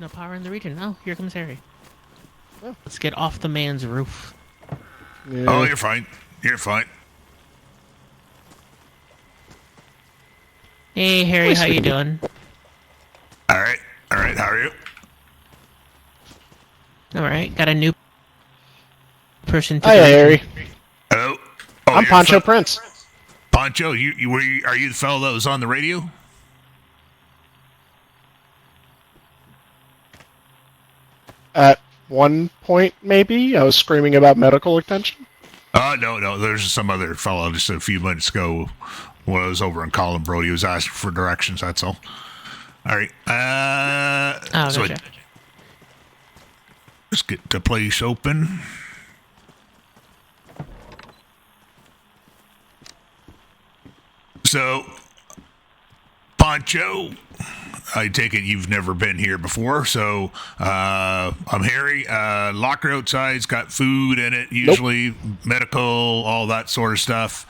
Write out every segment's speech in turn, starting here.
No power in the region. Oh, here comes Harry. Oh. Let's get off the man's roof. Yeah. Oh, you're fine. You're fine. Hey, Harry, how you doing? All right. All right, how are you? All right, got a new person to Hi, Harry. Hello. Oh, I'm Poncho Prince. Poncho, are you the fellow that was on the radio? At one point, maybe, I was screaming about medical attention. No. There's some other fellow just a few minutes ago when I was over in Collinbro. He was asking for directions, that's all. All right. Gotcha. Let's get the place open. So, Poncho, I take it you've never been here before. So, I'm Harry. Locker outside's got food in it, usually. Nope. Medical, all that sort of stuff.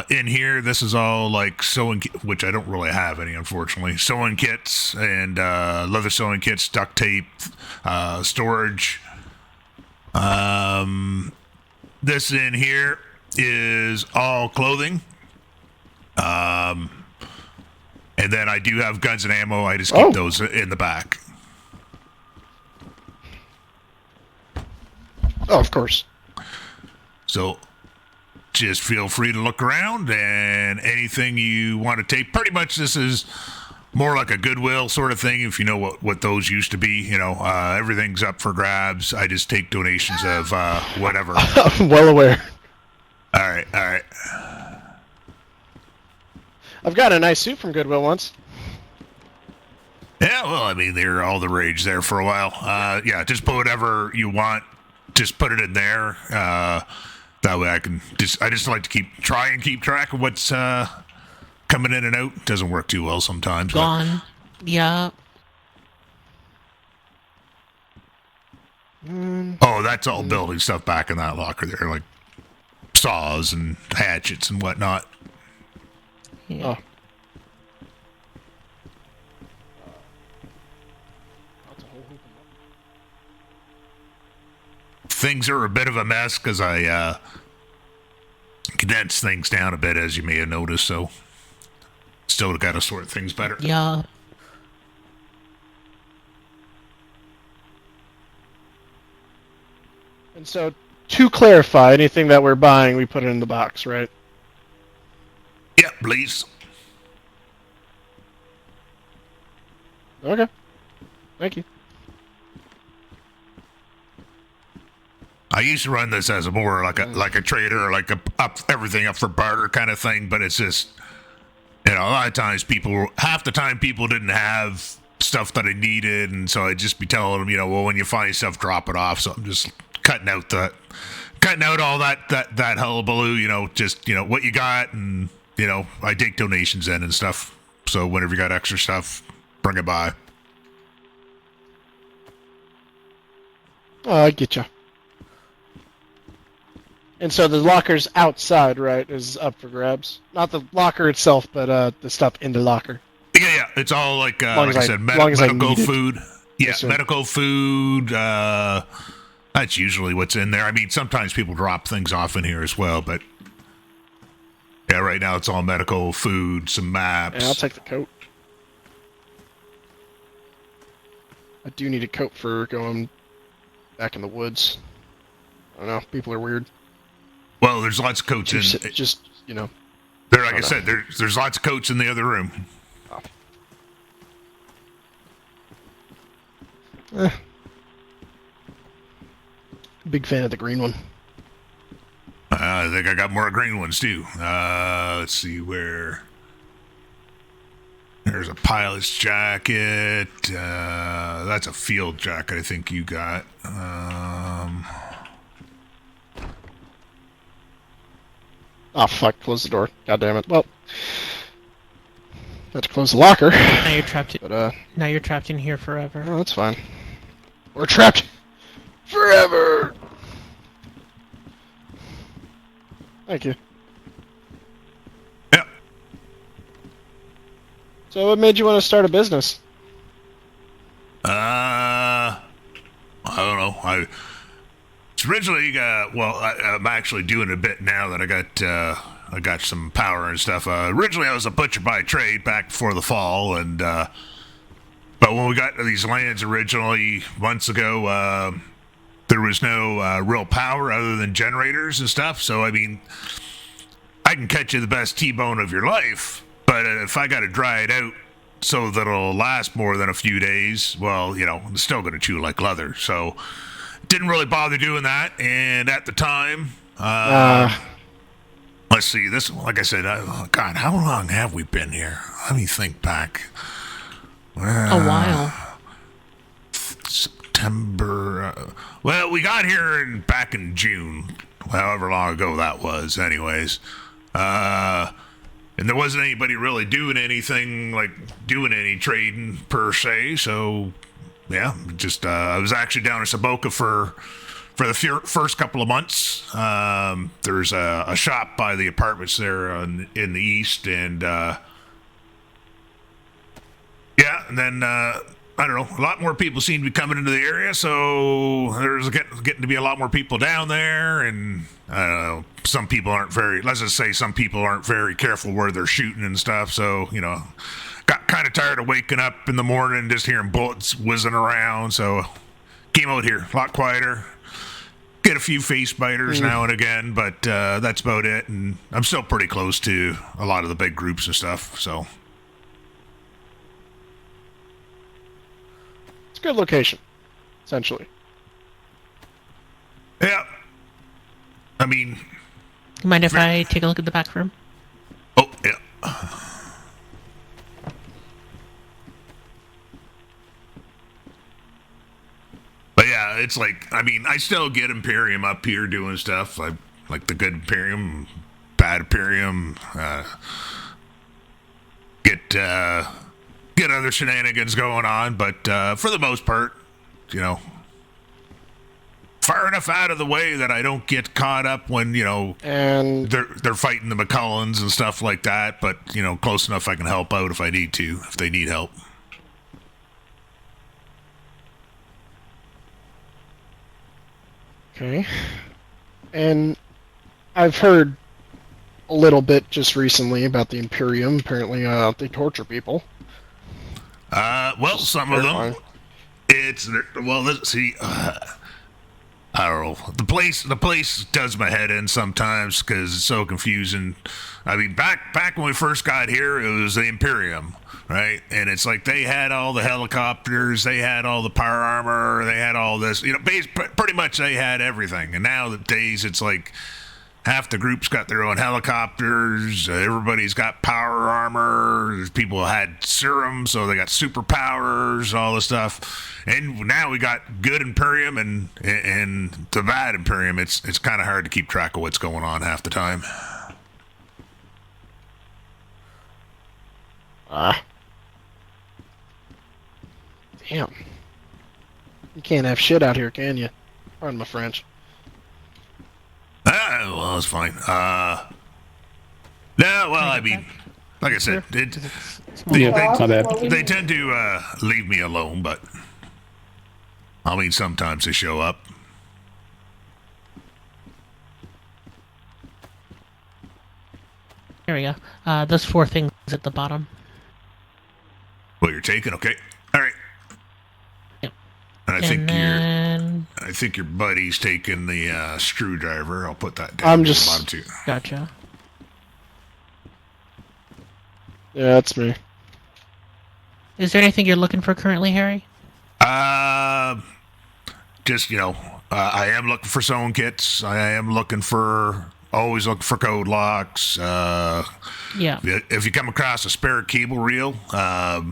In here, this is all like sewing, which I don't really have any, unfortunately. Sewing kits and leather sewing kits, duct tape, storage. This in here is all clothing. And then I do have guns and ammo. I just keep those in the back. Oh, of course. So just feel free to look around and anything you want to take. Pretty much this is more like a Goodwill sort of thing, if you know what those used to be. You know, everything's up for grabs. I just take donations of whatever. Well aware. All right. I've got a nice suit from Goodwill once. Yeah, well, I mean, they're all the rage there for a while. Yeah, just put whatever you want. Just put it in there. That way I just like to keep track of what's coming in and out. Doesn't work too well sometimes. Gone. But... Yeah. Oh, that's all building stuff back in that locker there, like saws and hatchets and whatnot. Yeah. Oh. Things are a bit of a mess because I condensed things down a bit, as you may have noticed, so still got to sort things better. Yeah. And so, to clarify, anything that we're buying, we put it in the box, right? Yeah, please. Okay. Thank you. I used to run this as a more like a trader, like everything up for barter kind of thing, but it's just, you know, a lot of times half the time people didn't have stuff that I needed, and so I'd just be telling them, you know, well, when you find stuff, drop it off. So I'm just cutting out all that hullabaloo, you know, just, you know, what you got, and, you know, I take donations in and stuff. So whenever you got extra stuff, bring it by. Oh, I get you. And so the locker's outside, right, is up for grabs? Not the locker itself, but the stuff in the locker. Yeah. It's all like I said, medical food. Yeah, yes, medical food. That's usually what's in there. I mean, sometimes people drop things off in here as well, but yeah, right now it's all medical food, some maps. Yeah, I'll take the coat. I do need a coat for going back in the woods. I don't know, people are weird. Well, there's lots of coats in. Just, you know. There, like I said, there's lots of coats in the other room. Oh. Big fan of the green one. I think I got more green ones too. Let's see where. There's a pilot's jacket. That's a field jacket. I think you got. Oh, fuck, close the door. God damn it. Well, have to close the locker. Now you're trapped. Now you're trapped in here forever. Oh, that's fine. We're trapped forever! Thank you. Yeah. So what made you want to start a business? It's originally, I'm actually doing a bit now that I got some power and stuff. Originally, I was a butcher by trade back before the fall, and but when we got to these lands originally months ago, there was no real power other than generators and stuff. So I mean, I can catch you the best T-bone of your life, but if I got to dry it out so that it'll last more than a few days, well, it's still going to chew like leather. So didn't really bother doing that. And at the time, let's see, this, like I said, God, how long have we been here? Let me think back. A while. September. Well, we got here back in June, however long ago that was, anyways. And there wasn't anybody really doing anything, like doing any trading per se. So, yeah, just I was actually down in Saboka for the first couple of months. There's a shop by the apartments there in the east, and yeah, and then I don't know, a lot more people seem to be coming into the area, so there's getting to be a lot more people down there, and I don't know, some people aren't very, let's just say some people aren't very careful where they're shooting and stuff, so, got kind of tired of waking up in the morning and just hearing bullets whizzing around, so came out here, a lot quieter. Get a few face biters now and again, but that's about it, and I'm still pretty close to a lot of the big groups and stuff, so. It's a good location, essentially. Yeah. I mean... You mind if I take a look at the back room? Oh, yeah. But yeah, it's like, I mean, I still get Imperium up here doing stuff. I like the good Imperium, bad Imperium, get other shenanigans going on, but for the most part, far enough out of the way that I don't get caught up when, And they're fighting the McCullens and stuff like that, but, close enough I can help out if I need to, if they need help. okay. And I've heard a little bit just recently about the Imperium. Apparently, they torture people. Well, some of them. Let's see. I don't know. The place does my head in sometimes because it's so confusing. I mean, back when we first got here, it was the Imperium, right? And it's like they had all the helicopters, they had all the power armor, they had all this. Pretty much they had everything. And nowadays, it's like half the group's got their own helicopters. Everybody's got power armor. There's people who had serum, so they got superpowers, all this stuff. And now we got good Imperium and the bad Imperium. It's kind of hard to keep track of what's going on half the time. Damn. You can't have shit out here, can you? Pardon my French. Well, that's fine. No, well, I mean, like I said, they tend to leave me alone, but I mean, sometimes they show up. There we go. Those 4 things at the bottom. What you're taking, okay? All right. Yep. And I think your buddy's taking the screwdriver. I'll put that down. I'm at just- the bottom too. Gotcha. Yeah, that's me. Is there anything you're looking for currently, Harry? Just I am looking for sewn kits. I am always looking for code locks. Yeah. If you come across a spare cable reel, I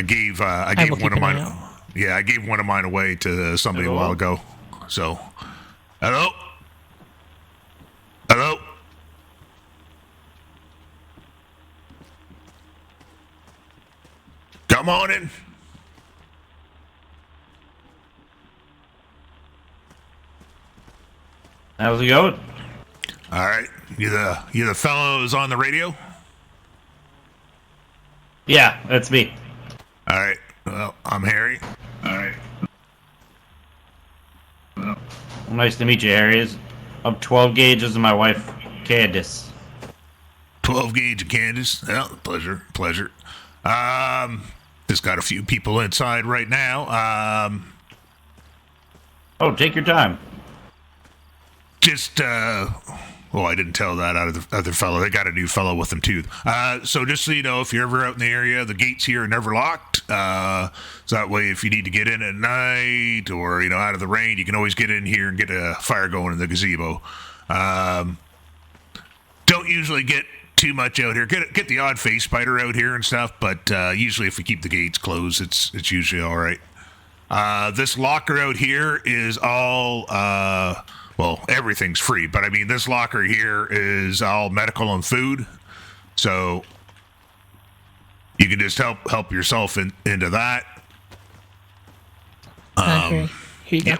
gave one of mine. Yeah, I gave one of mine away to somebody a while ago. So, hello. Come on in. How's it going? All right, you the fellow who's on the radio? Yeah, that's me. All right. Well, I'm Harry. All right. Nice to meet you, Harry. I'm 12 gauge. This is my wife, Kandance. 12guage and Kandance. Well, pleasure. Just got a few people inside right now. Oh, take your time. Well, I didn't tell that out of the other fellow. They got a new fellow with them, too. So just so you know, if you're ever out in the area, the gates here are never locked. So that way, if you need to get in at night or, out of the rain, you can always get in here and get a fire going in the gazebo. Don't usually get too much out here. Get the odd face spider out here and stuff, but usually if we keep the gates closed, it's usually all right. This locker out here is all... well, everything's free, but I mean, this locker here is all medical and food, so you can just help yourself into that. Okay. Here you go.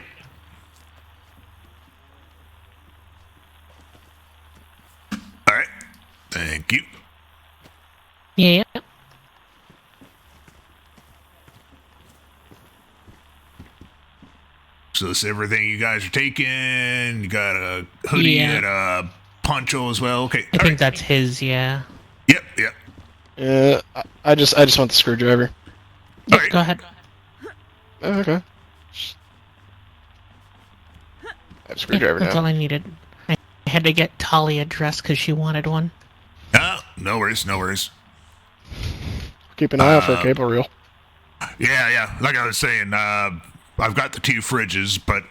All right, thank you. Yeah. So this is everything you guys are taking. You got a hoodie and a poncho as well. Okay, I think that's his, yeah. Yep. I just want the screwdriver. Yep, Alright. go ahead. Oh, okay. I have a screwdriver That's now. all I needed. I had to get Talia dressed because she wanted one. No worries. Keep an eye out for a cable reel. Yeah. Like I was saying, I've got the 2 fridges, but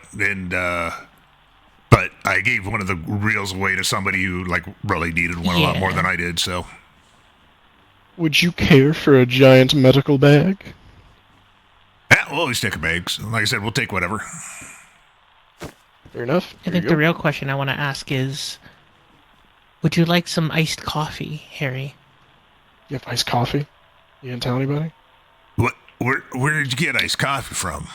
I gave one of the reels away to somebody who really needed one a lot more than I did. So Would you care for a giant medical bag? yeah, we'll always take a bag. So, like I said, we'll take whatever. Fair enough. I think the real question I want to ask is, would you like some iced coffee, Harry? You have iced coffee? You didn't tell anybody? What? Where did you get iced coffee from?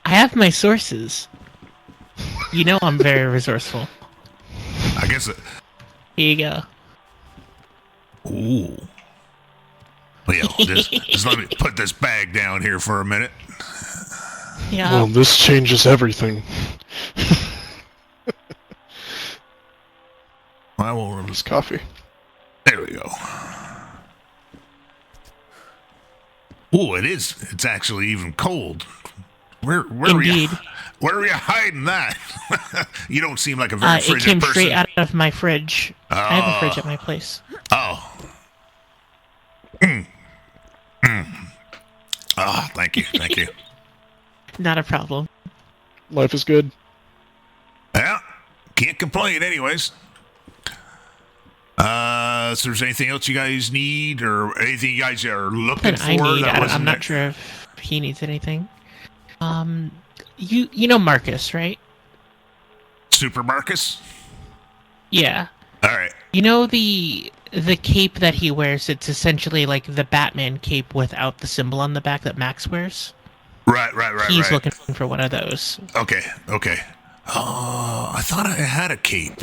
I have my sources. You know I'm very resourceful. I guess. Here you go. Ooh. Well, yeah, just let me put this bag down here for a minute. Yeah. Well, this changes everything. I won't remember. It's coffee. There we go. Ooh, it is. It's actually even cold. Where Indeed. Where are you hiding that? You don't seem like a very It frigid came person. straight out of my fridge. I have a fridge at my place. Oh. Ah, thank you. Not a problem. Life is good. Yeah, can't complain anyways. So there's anything else you guys need or anything you guys are looking That for? I need. that I'm wasn't not there? sure if he needs anything. You know Marcus, right? Super Marcus? Yeah. All right. You know the cape that he wears? It's essentially like the Batman cape without the symbol on the back that Max wears. Right. He's looking for one of those. Okay. Oh, I thought I had a cape.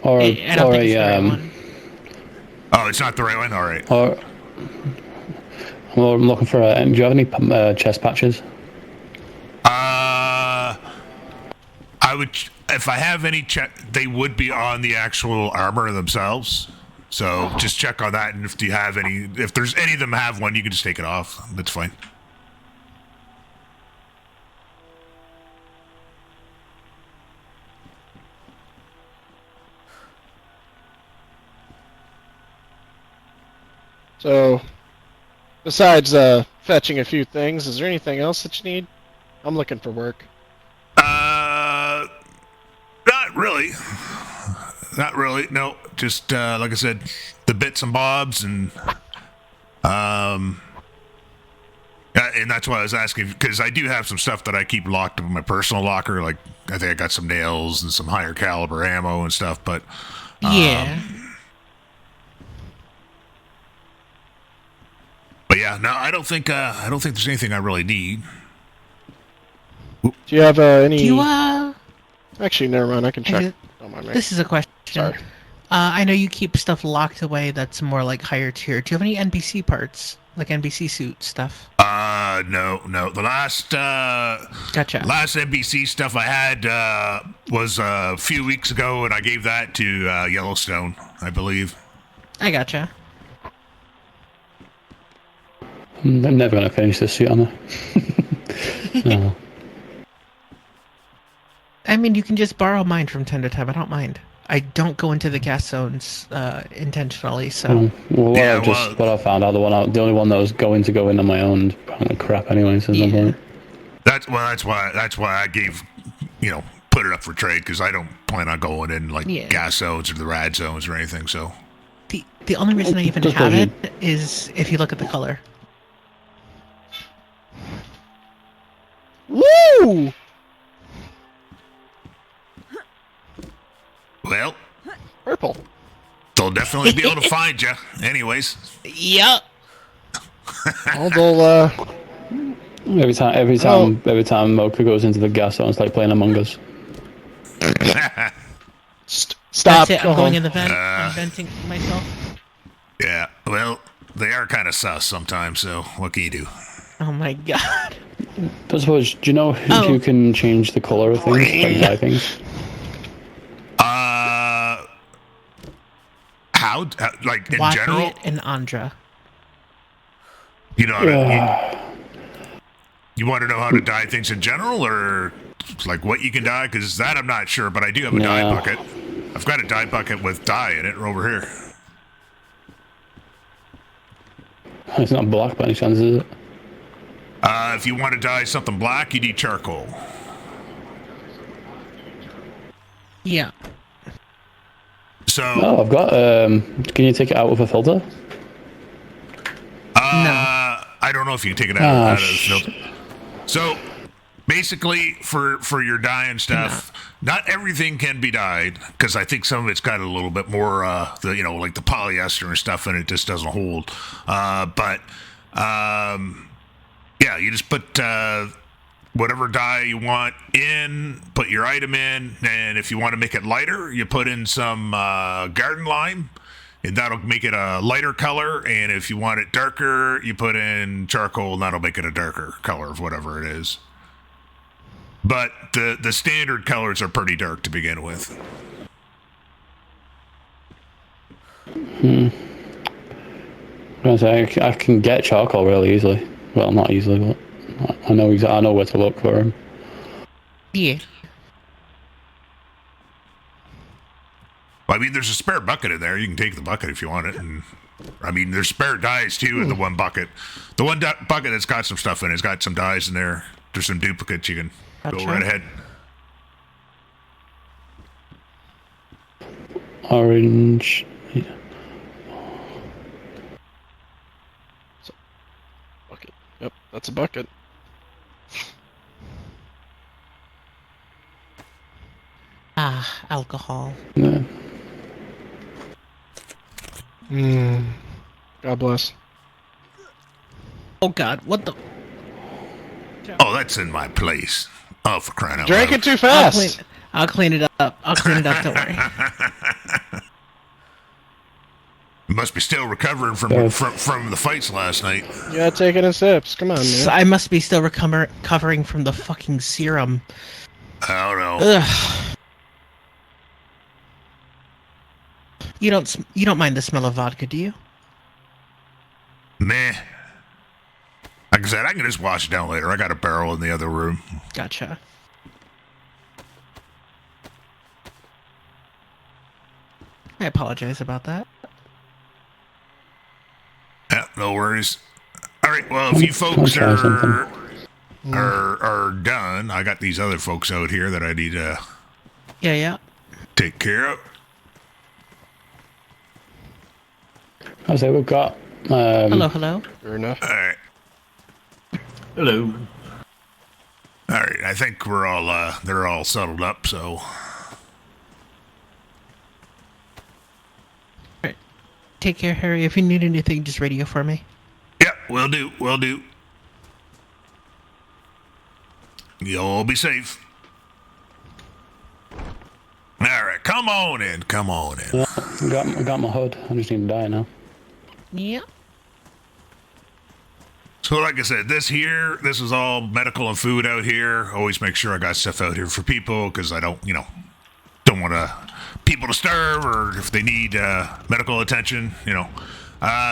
Or, I don't or think it's the right a, one. Oh, it's not the right one? All right. or, well, I'm looking for do you have any chest patches? I would, if I have any they would be on the actual armor themselves. So just check on that, and if there's any of them have one, you can just take it off. That's fine. So, besides fetching a few things, is there anything else that you need? I'm looking for work. Not really. Not really. No, just like I said, the bits and bobs, and that's why I was asking, because I do have some stuff that I keep locked up in my personal locker. Like I think I got some nails and some higher caliber ammo and stuff. But Yeah. But yeah, no, I don't think there's anything I really need. Do you have any? Do you Actually, never mind. I can check. Don't mind me. This is a question. Sorry. I know you keep stuff locked away that's more like higher tier. Do you have any NPC parts? Like NPC suit stuff? No. The last Gotcha. NBC stuff I had was a few weeks ago, and I gave that to Yellowstone, I believe. I gotcha. I'm never going to finish this suit, am I? No. I mean, you can just borrow mine from time to time. I don't mind. I don't go into the gas zones intentionally, so... Well, Yeah, what I found out, the only one that was going to go in on my own, crap anyway, so there's no point. That's why I gave, put it up for trade, because I don't plan on going in like gas zones or the rad zones or anything. So the only reason I even have it is if you look at the color. Woo! Well, Purple. they'll definitely be able to find you. Anyways. Yep. Although, Every time Mocha goes into the gas zone, it's like playing Among Us. Stop. That's it. Go I'm going home. in the vent. I'm venting myself. Yeah. Well, they are kind of sus sometimes. So what can you do? Oh my god. I suppose, do you know if you can change the color of things, like dye things? How? Like in Watch general? it and Andra. You know, you want to know how to dye things in general, or like what you can dye? Because that I'm not sure, but I do have a dye bucket. I've got a dye bucket with dye in it over here. It's not black by any chance, is it? If you want to dye something black, you need charcoal. Yeah. So. Oh, I've got. Can you take it out with a filter? No. I don't know if you can take it out of the filter. So, basically, for your dyeing stuff, not everything can be dyed, because I think some of it's got a little bit more, like the polyester and stuff, and it just doesn't hold. Yeah, you just put whatever dye you want in, put your item in, and if you want to make it lighter, you put in some garden lime, and that'll make it a lighter color. And if you want it darker, you put in charcoal, and that'll make it a darker color of whatever it is. But the standard colors are pretty dark to begin with. I can get charcoal really easily. Well, not easily, but I know where to look for him. Yeah. Well, I mean, there's a spare bucket in there. You can take the bucket if you want it. And I mean, there's spare dyes too in the one bucket. The one bucket that's got some stuff in it's got some dyes in there. There's some duplicates. You can go right ahead. Orange. Yeah. Bucket. Yep, that's a bucket. Alcohol. Yeah. God bless. Oh god, what the? Oh, that's in my place. Oh, for crying out Drank loud. it too fast. I'll clean it up. Don't worry. You must be still recovering from the fights last night. Yeah, take it in sips. Come on, man. I must be still recovering from the fucking serum. I don't know. Ugh. You don't mind the smell of vodka, do you? Meh. Like I said, I can just wash it down later. I got a barrel in the other room. Gotcha. I apologize about that. Yeah, no worries. All right, well, if you folks are done, I got these other folks out here that I need to Yeah. take care of. I say we've got. Hello. Fair enough. All right. Hello. All right, I think we're all they're all settled up, so Alright. Take care, Harry. If you need anything, just radio for me. yeah, will do. You'll be safe. All right, come on in. Yeah, got my hood. I just need to die now. Yeah. So like I said, this is all medical and food out here. Always make sure I got stuff out here for people because I don't want people to starve or if they need medical attention,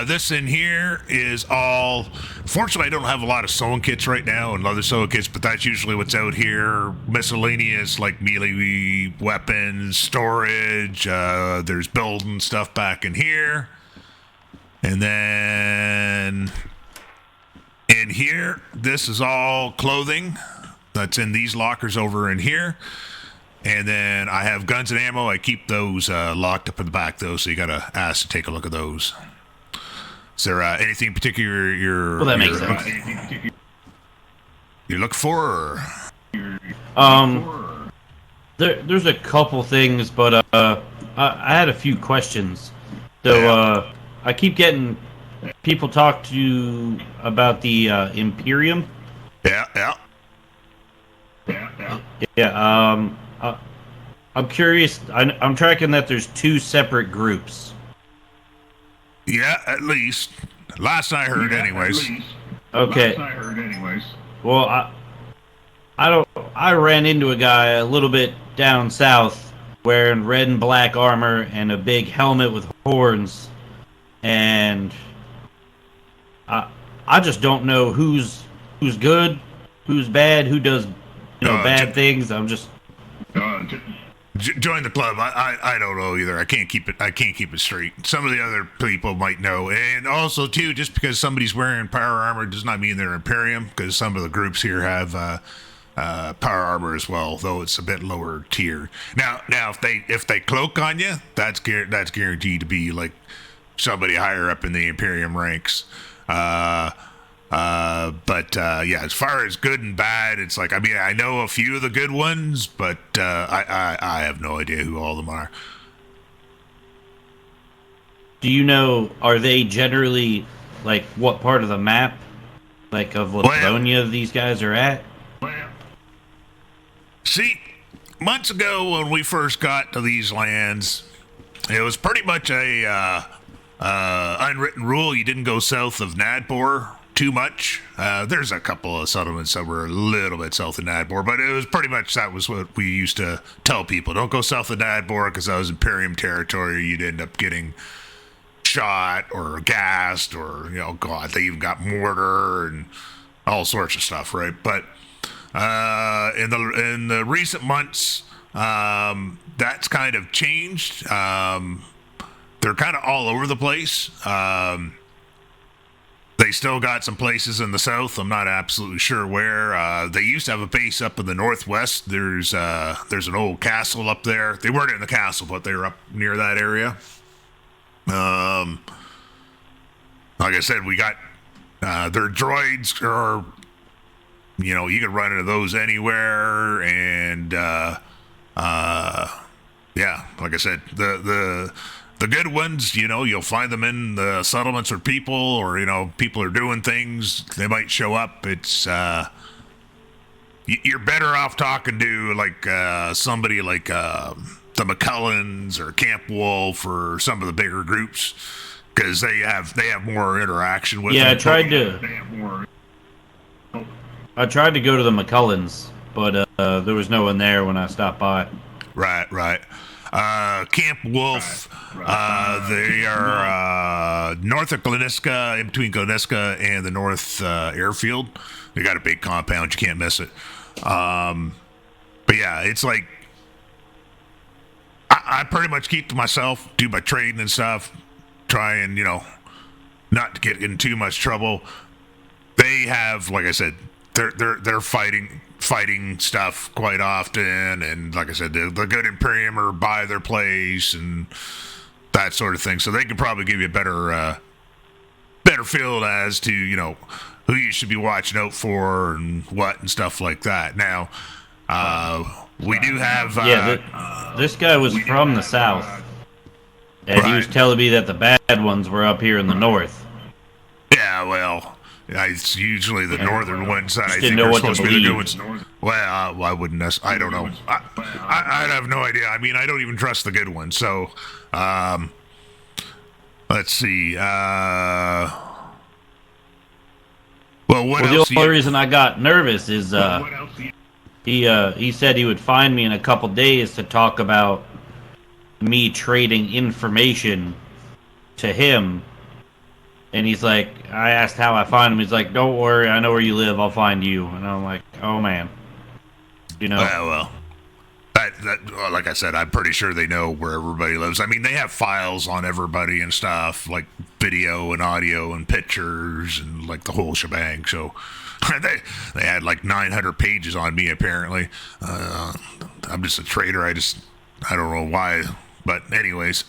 This in here is all. Fortunately, I don't have a lot of sewing kits right now and other sewing kits, but that's usually what's out here. Miscellaneous like melee weapons, storage. There's building stuff back in here, and then in here, this is all clothing that's in these lockers over in here. And then I have guns and ammo. I keep those locked up in the back, though, so you gotta ask to take a look at those. Is there anything particular That makes sense. You look for? There's a couple things, but I had a few questions. So I keep getting people talk to you about the Imperium. Yeah. Yeah. I'm curious. I'm tracking that there's two separate groups. Yeah, at least. Last I heard, anyways. Okay. Well, I ran into a guy a little bit down south wearing red and black armor and a big helmet with horns, and I just don't know who's good, who's bad, who does bad things. I'm just join the club. I don't know either. I can't keep it straight. Some of the other people might know, and also too, just because somebody's wearing power armor does not mean they're Imperium. Because some of the groups here have power armor as well, though it's a bit lower tier. Now if they cloak on you, that's guaranteed to be like somebody higher up in the Imperium ranks. Yeah, as far as good and bad, it's like, I mean, I know a few of the good ones, but I have no idea who all of them are. Do you know, are they generally, like, what part of the map, like, of Livonia these guys are at? See, months ago when we first got to these lands, it was pretty much a unwritten rule. You didn't go south of Nadbor too much. There's a couple of settlements that were a little bit south of Nadbor, but it was pretty much, that was what we used to tell people. Don't go south of Nadbor because that was Imperium territory. You'd end up getting shot or gassed or, God, they even got mortar and all sorts of stuff, right? But in the recent months, that's kind of changed. They're kind of all over the place. They still got some places in the south. I'm not absolutely sure where. They used to have a base up in the northwest. There's an old castle up there. They weren't in the castle, but they were up near that area. Like I said, we got their droids are, you can run into those anywhere, and yeah, like I said, the good ones, you'll find them in the settlements or people, or, people are doing things. They might show up. It's, you're better off talking to, like, somebody like the McCullens or Camp Wolf or some of the bigger groups, because they have more interaction with them. I tried to go to the McCullens, but there was no one there when I stopped by. Right. Camp Wolf, they are north of Gleniska, in between Gleniska and the North Airfield. They got a big compound, you can't miss it. But yeah, it's like, I pretty much keep to myself, do my trading and stuff, try and, not to get in too much trouble. They have, like I said, they're fighting stuff quite often, and like I said, the good Imperium are by their place and that sort of thing, so they could probably give you a better feel as to who you should be watching out for and what and stuff like that. Now we do have this guy was from the south, and he was telling me that the bad ones were up here in the north. Yeah, well, it's usually the northern ones that I think know are what to supposed to be the good believe. ones. Well, I wouldn't. I don't know. I have no idea. I mean, I don't even trust the good ones. So, let's see. Well, what else? The only reason I got nervous is he said he would find me in a couple days to talk about me trading information to him. And he's like, I asked how I find him. He's like, don't worry, I know where you live. I'll find you. And I'm like, oh man, you know. Well, well, like I said, I'm pretty sure they know where everybody lives. I mean, they have files on everybody and stuff, like video and audio and pictures and like the whole shebang. So they had like 900 pages on me apparently. I'm just a trader. I don't know why, but anyways.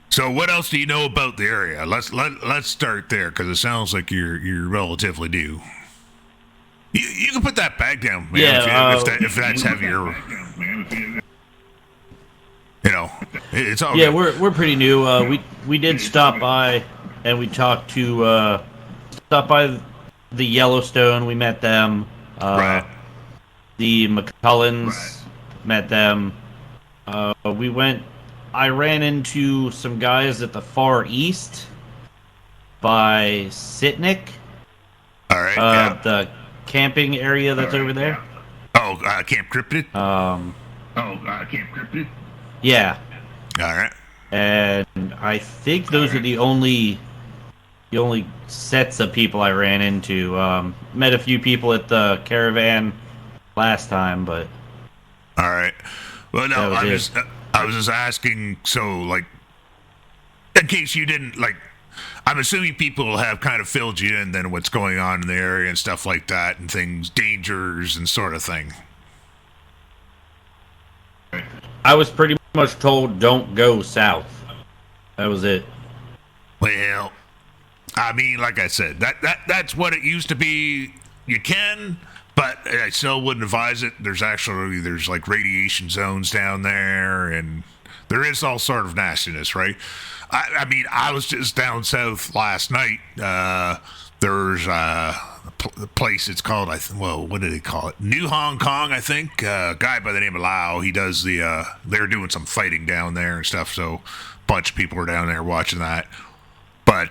So what else do you know about the area? Let's start there because it sounds like you're relatively new. You can put that bag down, man. Yeah, if that's heavier. You know, it's all. Yeah, good. we're pretty new. We did stop by and we talked to stop by the Yellowstone. We met them. Right. The McCullens met them. We went. I ran into some guys at the Far East by Sitnik. All right. Yeah. The camping area that's over there. Oh, Camp Cryptid? Camp Cryptid? Yeah. All right. And I think those are the only sets of people I ran into. Met a few people at the caravan last time, but all right. Well, no, I was just asking. So, like, in case you didn't like, I'm assuming people have kind of filled you in then what's going on in the area and stuff like that, and things, dangers and sort of thing. I was pretty much told don't go south. That was it. Well, I mean, like I said, that's what it used to be. You can, but I still wouldn't advise it. There's like radiation zones down there, and there is all sort of nastiness, right? I mean, I was just down south last night. There's a place. It's called, what do they call it? New Hong Kong, I think. A guy by the name of Lau. He does they're doing some fighting down there and stuff. So a bunch of people were down there watching that. But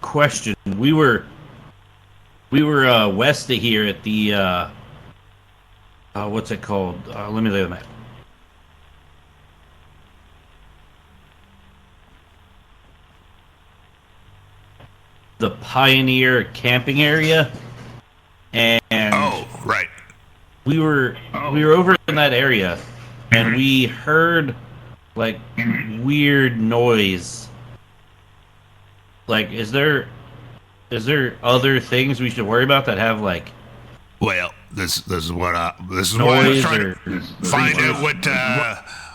question. We were west of here at the what's it called? Let me look at that. The Pioneer camping area, and right. We were over in that area, and we heard like weird noise. Like, is there other things we should worry about that have like? Well, this is what I'm noise trying to find out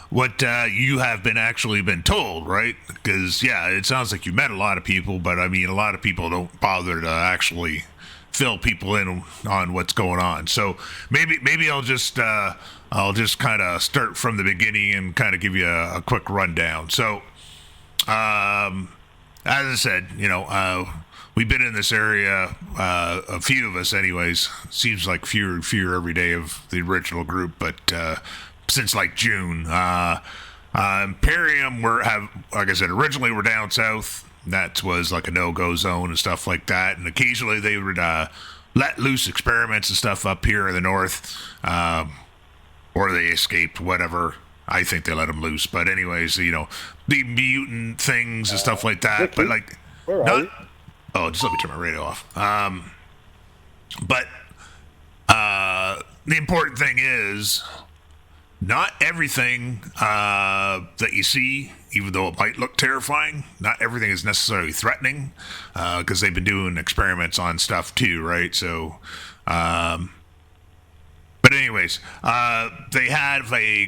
what you have actually been told, right? Because it sounds like you met a lot of people, but I mean, a lot of people don't bother to actually fill people in on what's going on. So maybe I'll just kind of start from the beginning and kind of give you a quick rundown. So, as I said, we've been in this area, a few of us anyways. Seems like fewer and fewer every day of the original group, but since like June. Imperium like I said, originally we're down south. That was like a no-go zone and stuff like that. And occasionally they would let loose experiments and stuff up here in the north. Or they escaped, whatever. I think they let them loose. But anyways, the mutant things and stuff like that. But like... Where are you? Oh, just let me turn my radio off. But the important thing is... Not everything that you see, even though it might look terrifying, not everything is necessarily threatening, because they've been doing experiments on stuff too, right? So, but anyways, they have a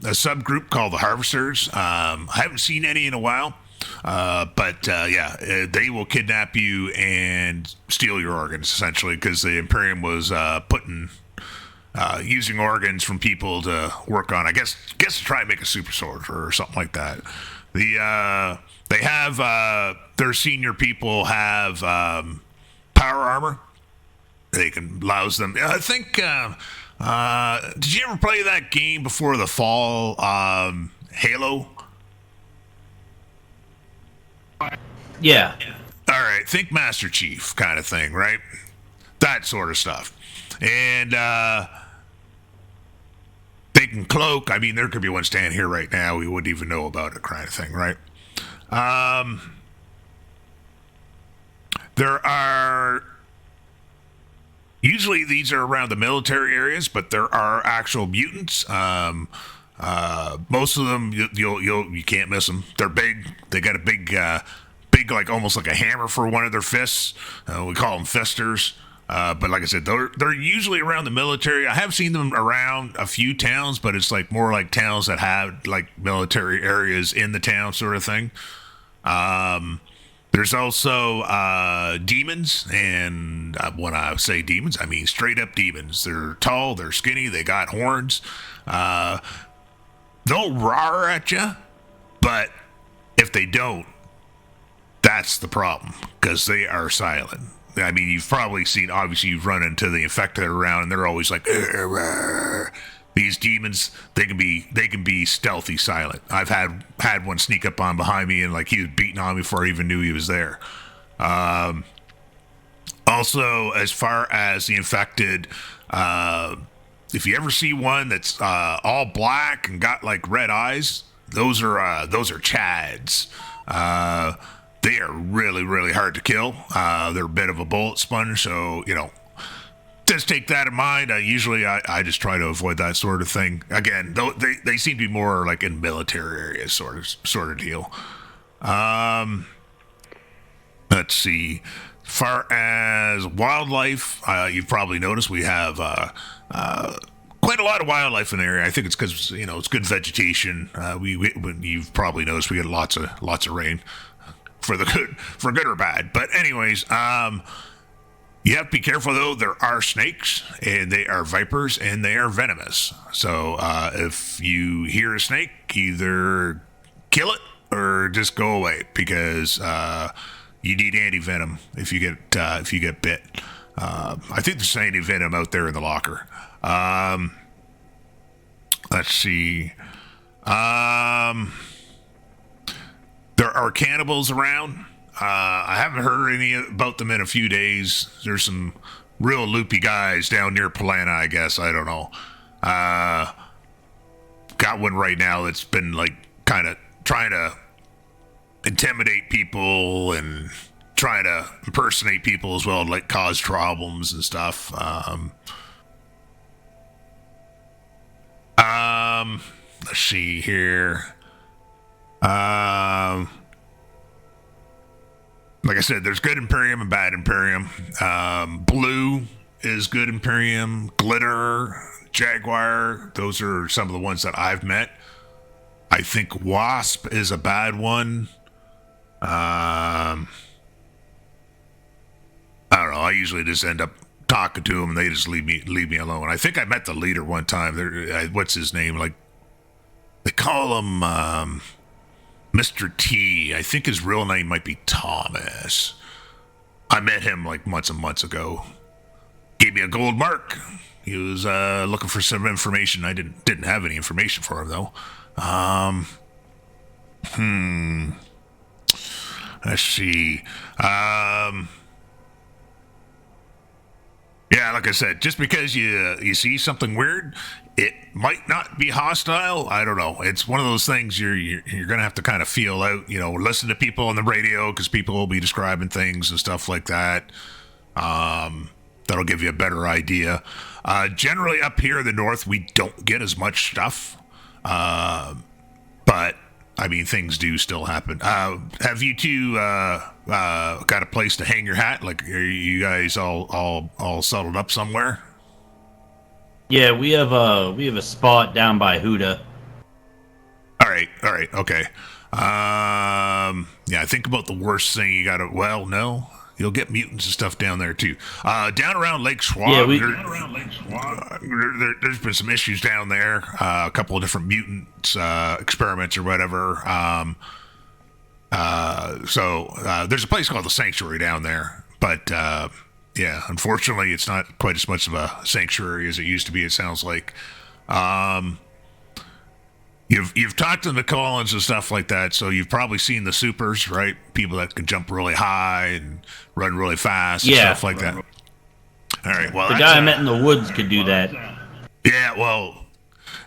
subgroup called the Harvesters. I haven't seen any in a while, but they will kidnap you and steal your organs, essentially, because the Imperium was using organs from people to work on, I guess to try and make a super soldier or something like that. They have their senior people have power armor. They can louse them. I think. Did you ever play that game before the fall? Halo. Yeah. All right, think Master Chief kind of thing, right? That sort of stuff. And they can cloak. I mean, there could be one standing here right now. We wouldn't even know about it, kind of thing, right? There are... Usually these are around the military areas, but there are actual mutants. Most of them, you can't miss them. They're big. They got a big, like almost like a hammer for one of their fists. We call them fisters. But like I said, they're usually around the military. I have seen them around a few towns, but it's like more like towns that have like military areas in the town, sort of thing. There's also demons, and when I say demons, I mean straight up demons. They're tall, they're skinny, they got horns. They'll roar at you, but if they don't, that's the problem, because they are silent. I mean, you've probably seen, obviously you've run into the infected around, and they're always like, these demons, they can be stealthy silent. I've had one sneak up on behind me, and like he was beating on me before I even knew he was there. Also, as far as the infected, if you ever see one that's all black and got like red eyes, those are Chads. They are really, really hard to kill. They're a bit of a bullet sponge, so just take that in mind. Usually I just try to avoid that sort of thing. Again, though they seem to be more like in military areas, sort of deal. Let's see. As far as wildlife, you've probably noticed we have quite a lot of wildlife in the area. I think it's because it's good vegetation. You've probably noticed we get lots of rain, for good or bad. But anyways, you have to be careful, though. There are snakes, and they are vipers, and they are venomous. So if you hear a snake, either kill it or just go away, because you need anti-venom if you get bit. I think there's anti-venom out there in the locker. Let's see. There are cannibals around. I haven't heard any about them in a few days. There's some real loopy guys down near Polana, I guess. I don't know. Got one right now that's been like kind of trying to intimidate people and trying to impersonate people as well, like cause problems and stuff. Let's see here. Like I said, there's good Imperium and bad Imperium. Blue is good Imperium. Glitter, Jaguar, those are some of the ones that I've met. I think Wasp is a bad one. I don't know. I usually just end up talking to them, and they just leave me alone. I think I met the leader one time. What's his name? Like, they call him Mr. T. I think his real name might be Thomas. I met him like months and months ago. Gave me a gold mark. He was looking for some information. I didn't have any information for him, though. Let's see. Yeah, like I said, just because you see something weird, it might not be hostile. I don't know. It's one of those things you're gonna have to kind of feel out. Listen to people on the radio, because people will be describing things and stuff like that. That'll give you a better idea. Generally, up here in the north, we don't get as much stuff, but I mean, things do still happen. Have you two got a place to hang your hat? Like, are you guys all settled up somewhere? Yeah, we have a spot down by Huda. All right, okay. Yeah, think about the worst thing you gotta. Well, no, you'll get mutants and stuff down there too. Down around Lake Schwab. There's been some issues down there. A couple of different mutant experiments or whatever. So there's a place called the Sanctuary down there, but yeah, unfortunately, it's not quite as much of a sanctuary as it used to be. It sounds like. You've talked to the Collins and stuff like that, so you've probably seen the supers, right? People that can jump really high and run really fast and stuff like that. All right, well, the guy I met in the woods could do that. Yeah, well,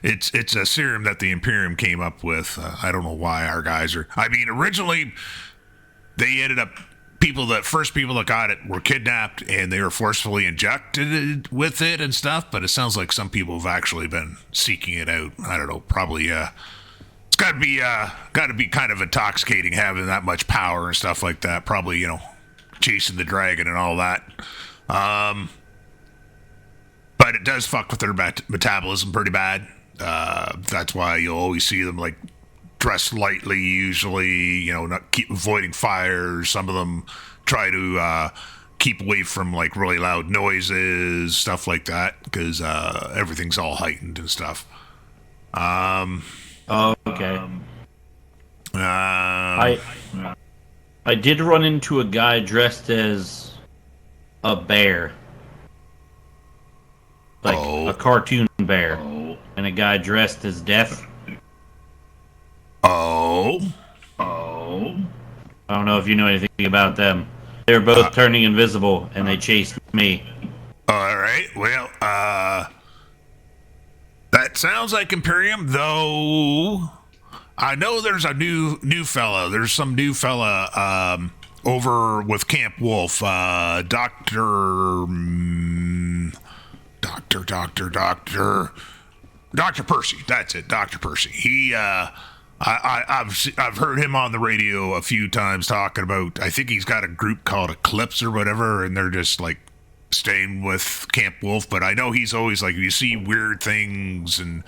it's a serum that the Imperium came up with. I don't know why our guys are. I mean, originally they ended up first people that got it were kidnapped and they were forcefully injected with it and stuff. But it sounds like some people have actually been seeking it out. I don't know. Probably, it's got to be kind of intoxicating having that much power and stuff like that. Probably, chasing the dragon and all that. But it does fuck with their metabolism pretty bad. That's why you'll always see them like dressed lightly, usually, not keep avoiding fires. Some of them try to keep away from like really loud noises, stuff like that, because everything's all heightened and stuff. Okay. I did run into a guy dressed as a bear. Like a cartoon bear. And a guy dressed as Death. Oh. I don't know if you know anything about them. They were both turning invisible, and they chased me. All right. Well, that sounds like Imperium, though. I know there's a new fella. There's some new fella over with Camp Wolf. Dr. Percy. That's it, Dr. Percy. He, I've heard him on the radio a few times talking about. I think he's got a group called Eclipse or whatever, and they're just like staying with Camp Wolf. But I know he's always like, you see weird things and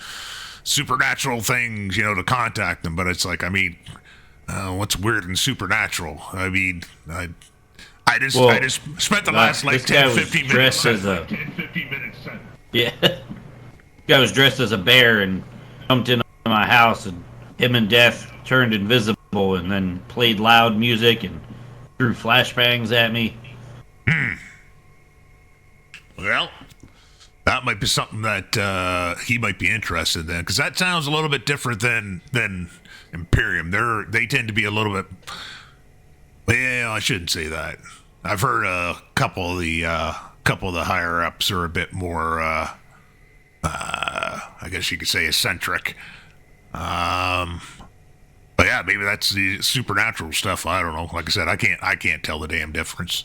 supernatural things, to contact them. But it's like, I mean, what's weird and supernatural? I mean, I just spent the last like 10, 15 minutes. 10, 15 minutes. Yeah. Guy was dressed as a bear and jumped into my house, and him and Death turned invisible and then played loud music and threw flashbangs at me. Well, that might be something that he might be interested in, because that sounds a little bit different than Imperium. They tend to be a little bit. Well, I shouldn't say that. I've heard a couple of the higher ups are a bit more. I guess you could say eccentric. But yeah, maybe that's the supernatural stuff. I don't know. Like I said, I can't tell the damn difference.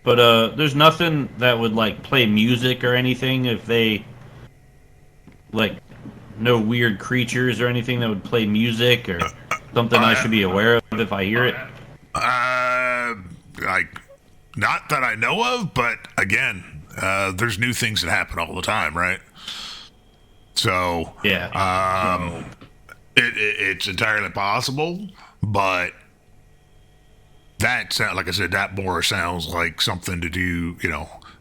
But there's nothing that would like play music or anything if they like no weird creatures or anything that would play music or something I should be aware of if I hear it. Like not that I know of, but again, there's new things that happen all the time, right? So yeah, it's entirely possible, but that sound, like I said, that more sounds like something to do,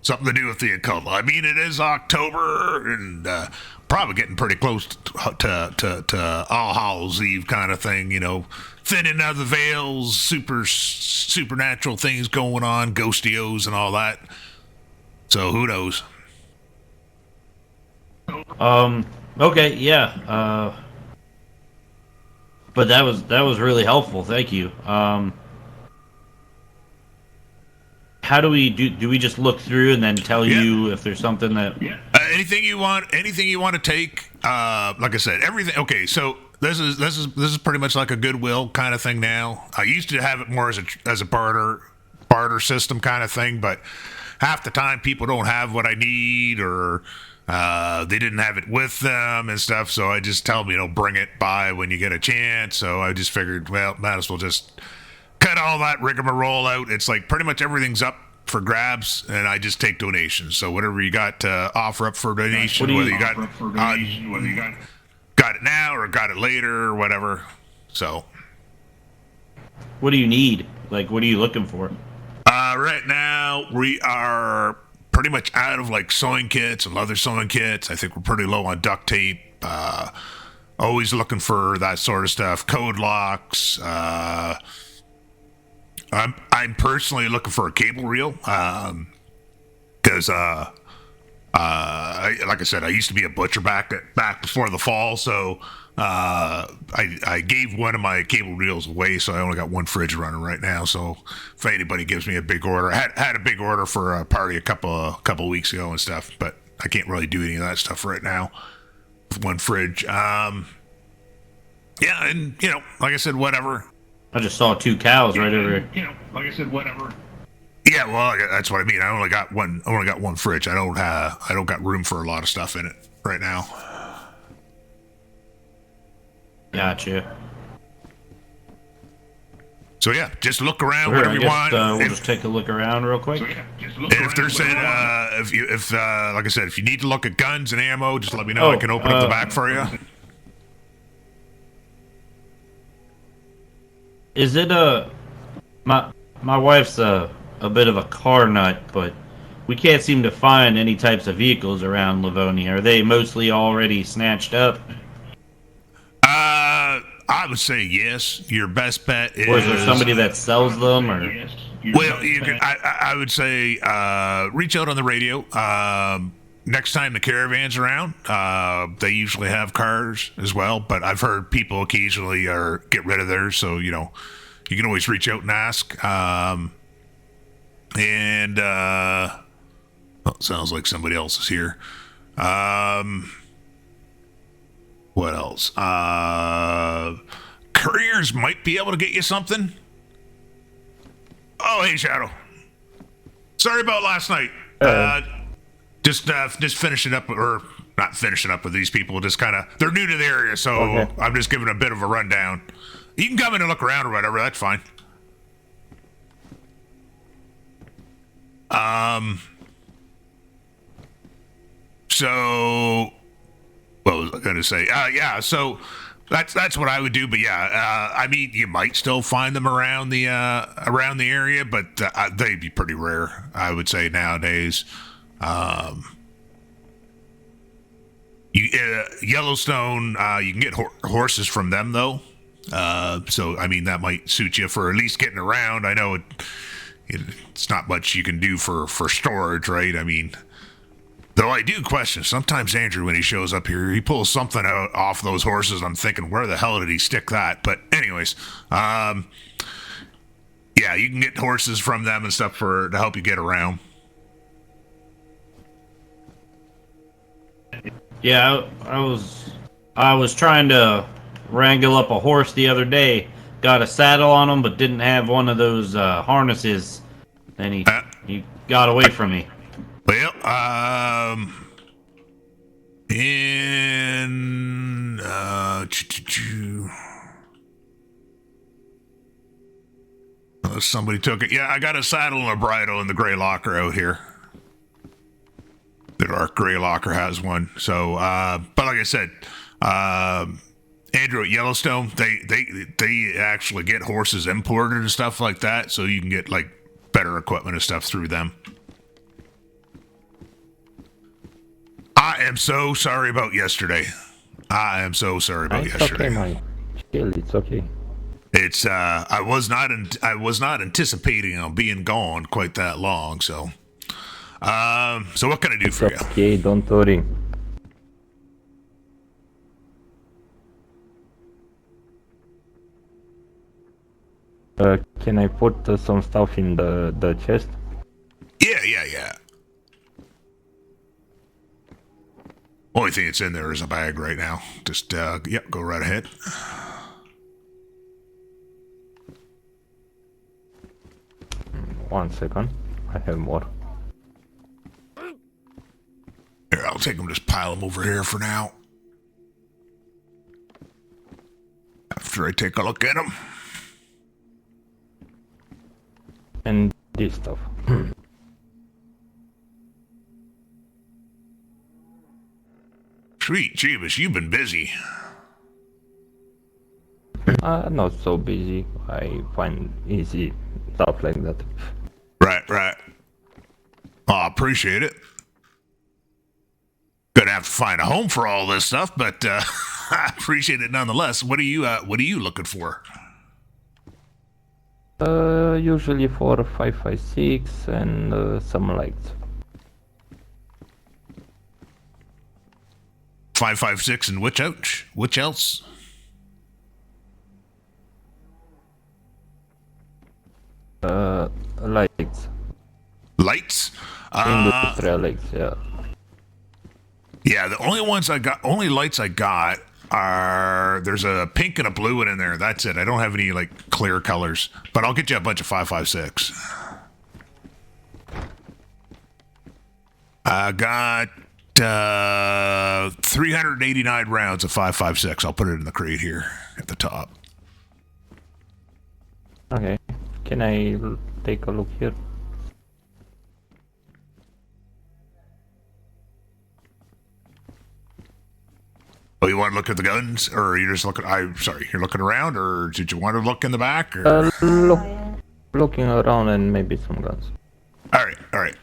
something to do with the occult. I mean, it is October and probably getting pretty close to All Hallows Eve kind of thing, thinning of the veils, supernatural things going on, ghostios and all that. So who knows? Okay, yeah. But that was really helpful. Thank you. How do we do we just look through and then tell you if there's something that anything you want to take, like I said, everything. Okay, so this is pretty much like a Goodwill kind of thing now. I used to have it more as a barter system kind of thing, but half the time people don't have what I need, or they didn't have it with them and stuff, so I just tell them, bring it by when you get a chance. So I just figured, well, might as well just cut all that rigmarole out. It's like pretty much everything's up for grabs, and I just take donations. So whatever you got to offer up for donation, whether you got it now or got it later or whatever. So what do you need? Like, what are you looking for? Right now, we are pretty much out of like sewing kits and leather sewing kits. I think we're pretty low on duct tape. Always looking for that sort of stuff. Code locks. I'm personally looking for a cable reel, because like I said, I used to be a butcher back before the fall, so I gave one of my cable reels away, so I only got one fridge running right now. So if anybody gives me a big order, I had a big order for a party a couple weeks ago and stuff, but I can't really do any of that stuff right now with one fridge. Yeah, and like I said, whatever. I just saw 2 cows right over here. Like I said, whatever. Yeah, well, that's what I mean. I only got one fridge. I don't got room for a lot of stuff in it right now. Gotcha. So yeah, just look around, Sure, whatever you want. We'll just take a look around real quick. If there's if like I said, if you need to look at guns and ammo, just let me know. I can open up the back for you. Is it my wife's a bit of a car nut, but we can't seem to find any types of vehicles around Livonia. Are they mostly already snatched up? I would say yes. Your best bet is. Or is there somebody that sells them? Or well, you can. I would say reach out on the radio. Next time the caravan's around, they usually have cars as well. But I've heard people occasionally get rid of theirs, so you can always reach out and ask. And it sounds like somebody else is here. What else? Couriers might be able to get you something. Oh, hey, Shadow. Sorry about last night. Just finishing up, or not finishing up with these people. Just kind of, they're new to the area, so okay. I'm just giving a bit of a rundown. You can come in and look around or whatever. That's fine. So what was I going to say? Yeah, so that's what I would do. But yeah, I mean, you might still find them around the area, but they'd be pretty rare, I would say, nowadays. Yellowstone, you can get horses from them though. So I mean, that might suit you for at least getting around. I know it's not much you can do for storage, right? I mean, though I do question sometimes Andrew, when he shows up here, he pulls something out off those horses. I'm thinking, where the hell did he stick that? But anyways, yeah, you can get horses from them and stuff to help you get around. Yeah, I was trying to wrangle up a horse the other day. Got a saddle on him, but didn't have one of those harnesses. And he got away from me. Well, somebody took it. Yeah, I got a saddle and a bridle in the gray locker out here. The dark gray locker has one. So, but like I said, Andrew at Yellowstone, they actually get horses imported and stuff like that, so you can get like better equipment and stuff through them. I am so sorry about yesterday. It's okay, man. Chill, it's okay. It's I was not anticipating on being gone quite that long, so so what can I do for you? Okay, don't worry. Can I put some stuff in the chest? Yeah. Only thing that's in there is a bag right now. Just, yep, go right ahead. One second. I have more. Here, I'll take them, just pile them over here for now. After I take a look at them. And this stuff. Sweet Jeebus, you've been busy. Not so busy. I find easy stuff like that. Right. Oh, I appreciate it. Gonna have to find a home for all this stuff, but I appreciate it nonetheless. What are you looking for? Usually for 556 and some lights. 556 and which ouch? Which else? Lights. Lights? Industrial lights, yeah. Yeah, the only lights I got are there's a pink and a blue one in there. That's it. I don't have any like clear colors, but I'll get you a bunch of 556. I got 389 rounds of 556. I'll put it in the crate here at the top. Okay. Can I take a look here? Oh, you want to look at the guns, or you're just looking? You're looking around, or did you want to look in the back? Or? Looking around and maybe some guns. All right.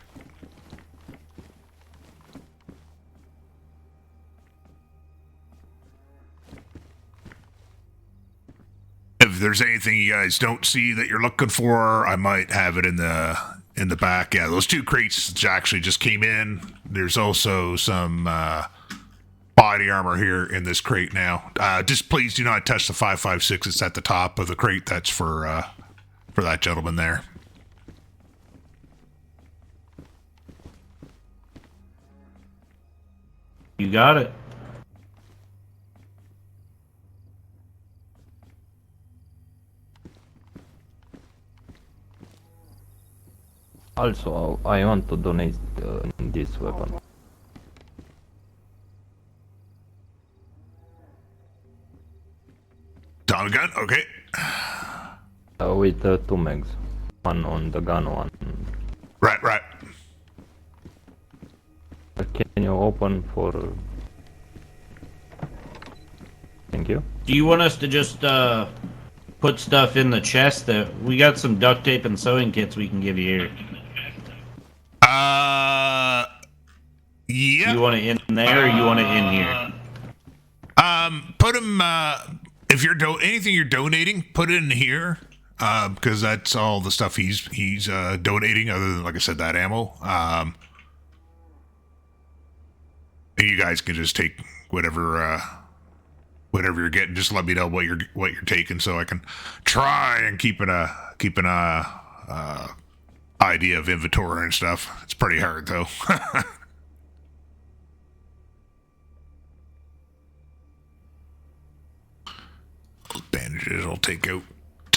If there's anything you guys don't see that you're looking for, I might have it in the back. Yeah, those 2 crates actually just came in. There's also some body armor here in this crate now. Just please do not touch the 556. It's at the top of the crate. That's for that gentleman there. You got it. Also, I want to donate this weapon. Tommy gun, okay. With 2 mags. One on the gun, one. Right. Can you open for... Thank you. Do you want us to just put stuff in the chest? That we got some duct tape and sewing kits we can give you here. Yeah. You want it in there, or you want it in here? Put him. If you're anything you're donating, put it in here. Because that's all the stuff he's donating. Other than, like I said, that ammo. You guys can just take whatever you're getting. Just let me know what you're taking, so I can try and keep an idea of inventory and stuff. It's pretty hard though. Those bandages I'll take out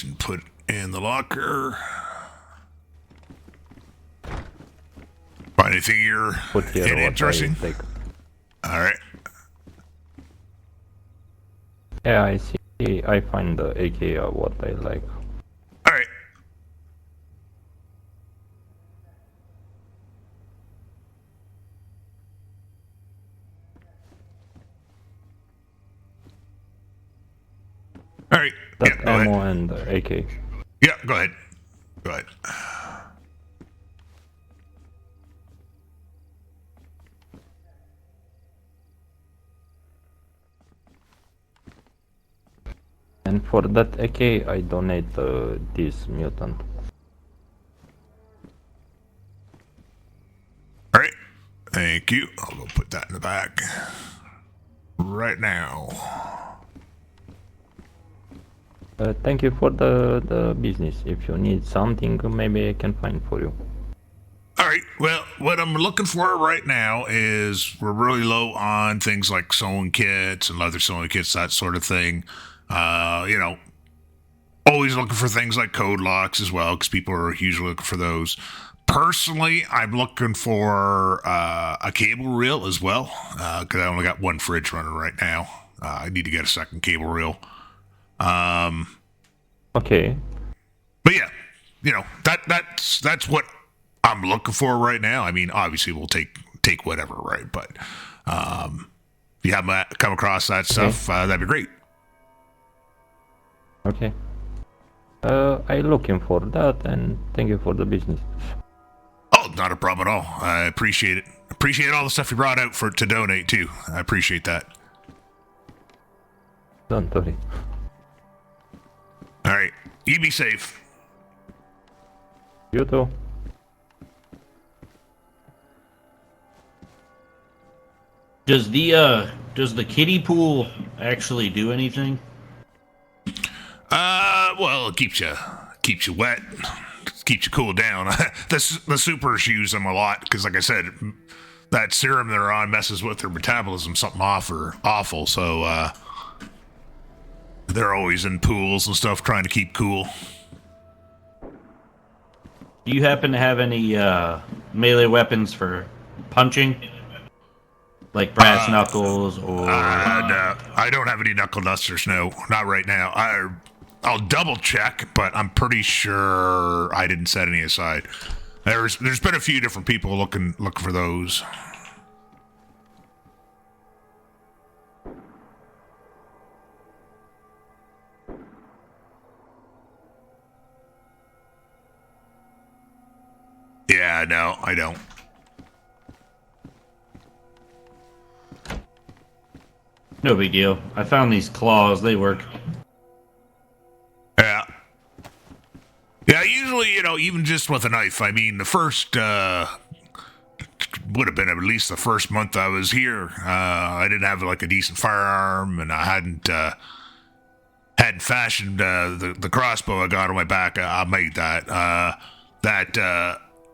and put in the locker. Find anything you're interesting? All right. Yeah, I see. I find the AK what I like. All right. All right. That Go ammo ahead. and the AK. Yeah, go ahead. Go ahead. And for that AK, I donate this mutant. All right. Thank you. I'll go put that in the back right now. Thank you for the business. If you need something, maybe I can find for you. All right. Well, what I'm looking for right now is we're really low on things like sewing kits and leather sewing kits, that sort of thing. Always looking for things like code locks as well, because people are usually looking for those. Personally, I'm looking for a cable reel as well, because I only got one fridge running right now. I need to get a second cable reel. Okay. But yeah, that's what I'm looking for right now. I mean, obviously we'll take whatever, right? But if you haven't come across that stuff, that'd be great. Okay. I looking for that, and thank you for the business. Oh, not a problem at all. I appreciate it. Appreciate all the stuff you brought out to donate too. I appreciate that. Don't worry. All right, you be safe. You too. Does the kiddie pool actually do anything? Well, it keeps you wet, keeps you cool down. The supers use them a lot because, like I said, that serum they're on messes with their metabolism something awful. So they're always in pools and stuff trying to keep cool. Do you happen to have any melee weapons for punching? Like brass knuckles or... No, I don't have any knuckle dusters, no. Not right now. I'll double check, but I'm pretty sure I didn't set any aside. There's been a few different people looking for those. Yeah, no, I don't. No big deal. I found these claws. They work. Yeah. Yeah, usually, even just with a knife, I mean, the first, would have been at least the first month I was here, I didn't have, like, a decent firearm, and I hadn't fashioned, the crossbow I got on my back. I made that.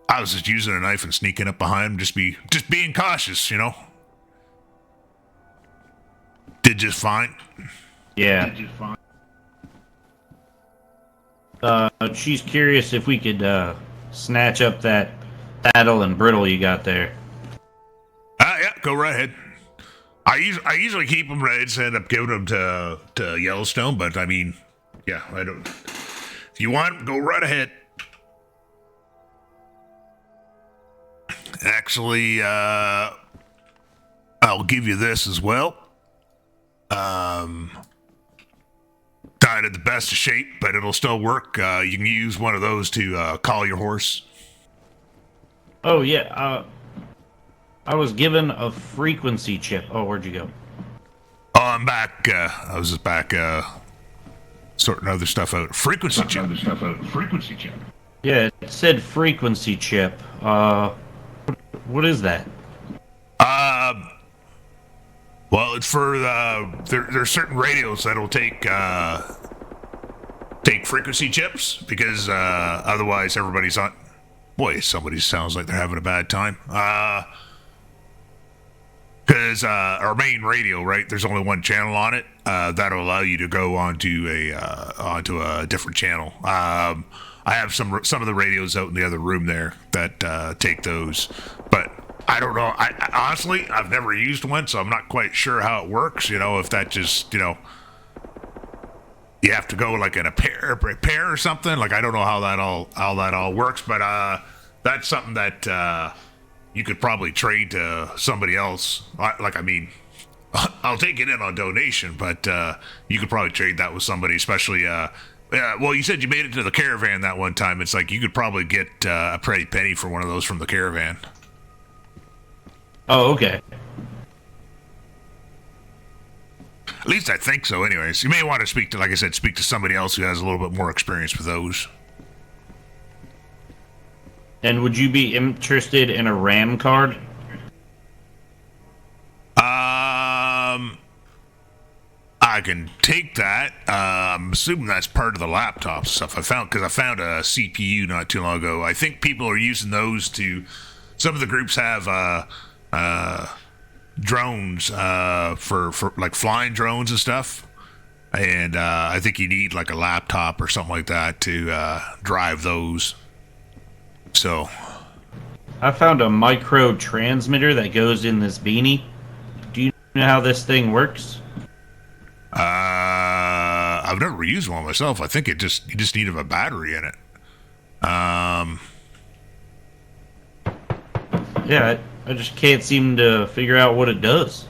I was just using a knife and sneaking up behind him, just being cautious, Did just fine. Yeah. She's curious if we could snatch up that saddle and brittle you got there. Yeah, go right ahead. I usually keep them ready to end up giving them to Yellowstone, but I mean, yeah, I don't. If you want, go right ahead. Actually, I'll give you this as well. Not in the best of shape, but it'll still work. You can use one of those to call your horse. Oh, yeah. I was given a frequency chip. Oh, where'd you go? Oh, I'm back. I was just back sorting other stuff out. Frequency chip. Yeah, it said frequency chip. What is that? Well, it's for there's certain radios that'll take frequency chips because otherwise everybody's on. Boy, somebody sounds like they're having a bad time. Because our main radio, right? There's only one channel on it. That'll allow you to go onto a different channel. I have some of the radios out in the other room there that take those, but I don't know. I honestly, I've never used one, so I'm not quite sure how it works. If that just you have to go like in a pair or something. Like I don't know how that all works, but that's something that you could probably trade to somebody else. I mean, I'll take it in on donation, but you could probably trade that with somebody, especially. Well, you said you made it to the caravan that one time. It's like you could probably get a pretty penny for one of those from the caravan. Oh, okay. At least I think so. Anyways, you may want to speak to somebody else who has a little bit more experience with those. And would you be interested in a RAM card? I can take that. I'm assuming that's part of the laptop stuff I found a CPU not too long ago. I think people are using those to. Some of the groups have drones for like flying drones and stuff, and I think you need like a laptop or something like that to drive those. So, I found a micro transmitter that goes in this beanie. Do you know how this thing works? I've never used one myself. I think you just need a battery in it. Yeah, I just can't seem to figure out what it does.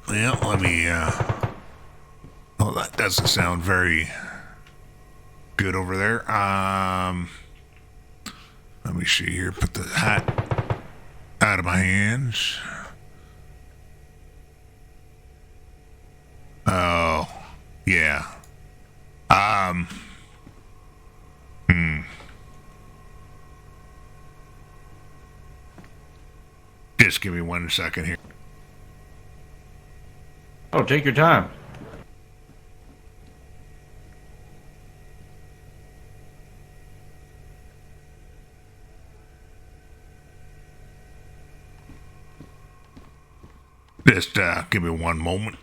Well, let me. Well, that doesn't sound very good over there. Let me see here. Put the hat out of my hands. Oh, yeah. Just give me 1 second here. Oh, take your time. Just give me 1 moment.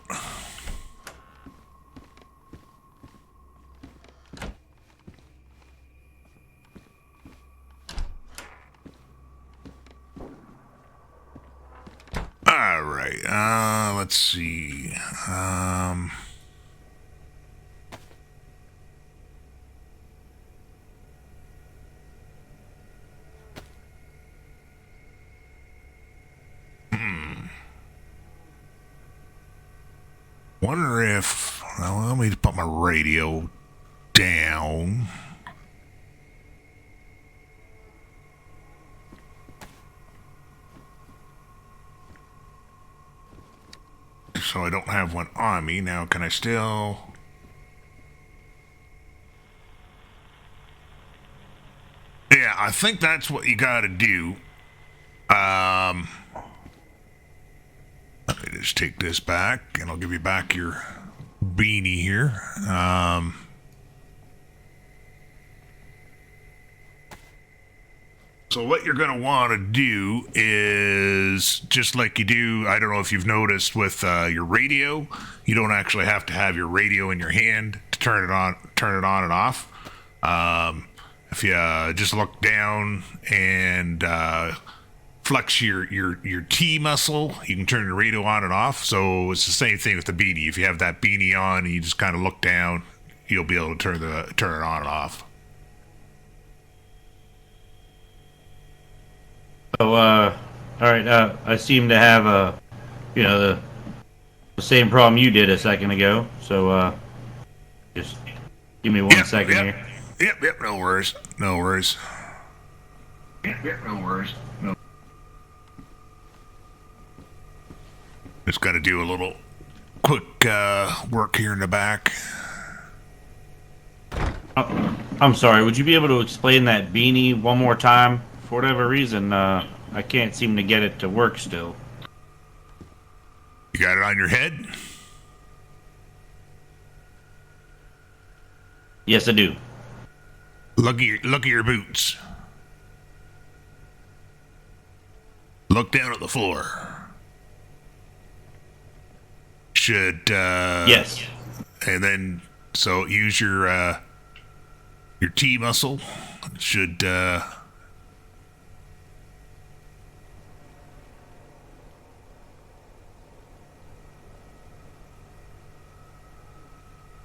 All right. Let's see. Wonder if. Well, let me put my radio down. So I don't have one on me. Now, can I still... Yeah, I think that's what you gotta do. Let me just take this back, and I'll give you back your beanie here. So what you're going to want to do is, just like you do, I don't know if you've noticed with your radio, you don't actually have to have your radio in your hand to turn it on and off. If you just look down and flex your T muscle, you can turn your radio on and off. So it's the same thing with the beanie. If you have that beanie on and you just kind of look down, you'll be able to turn it on and off. So, all right, I seem to have the same problem you did a second ago. So, just give me one second here. Yep, no worries. Just got to do a little quick work here in the back. I'm sorry, would you be able to explain that beanie one more time? For whatever reason, I can't seem to get it to work still. You got it on your head? Yes, I do. Look at your boots. Look down at the floor. Should yes. And then so use your T muscle. Should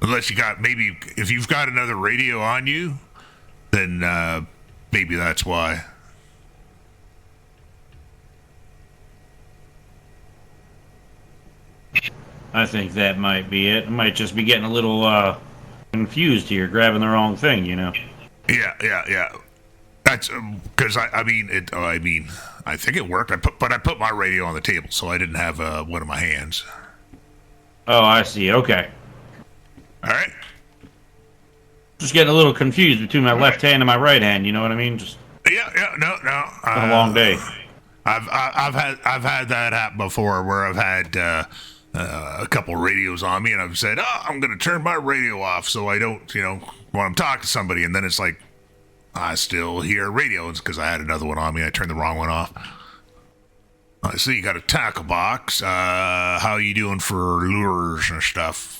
unless you got, maybe if you've got another radio on you, then maybe that's why. I think that might be it. I might just be getting a little confused here, grabbing the wrong thing, you know. Yeah. That's because I think it worked. I put my radio on the table, so I didn't have one in my hands. Oh, I see. Okay. All right. Just getting a little confused between my left hand and my right hand. You know what I mean? Just no. been a long day. I've had that happen before, where I've had a couple radios on me, and I've said, "Oh, I'm going to turn my radio off so I don't, when I'm talking to somebody," and then it's like I still hear radio. It's because I had another one on me. I turned the wrong one off. I see you got a tackle box. How you doing for lures and stuff?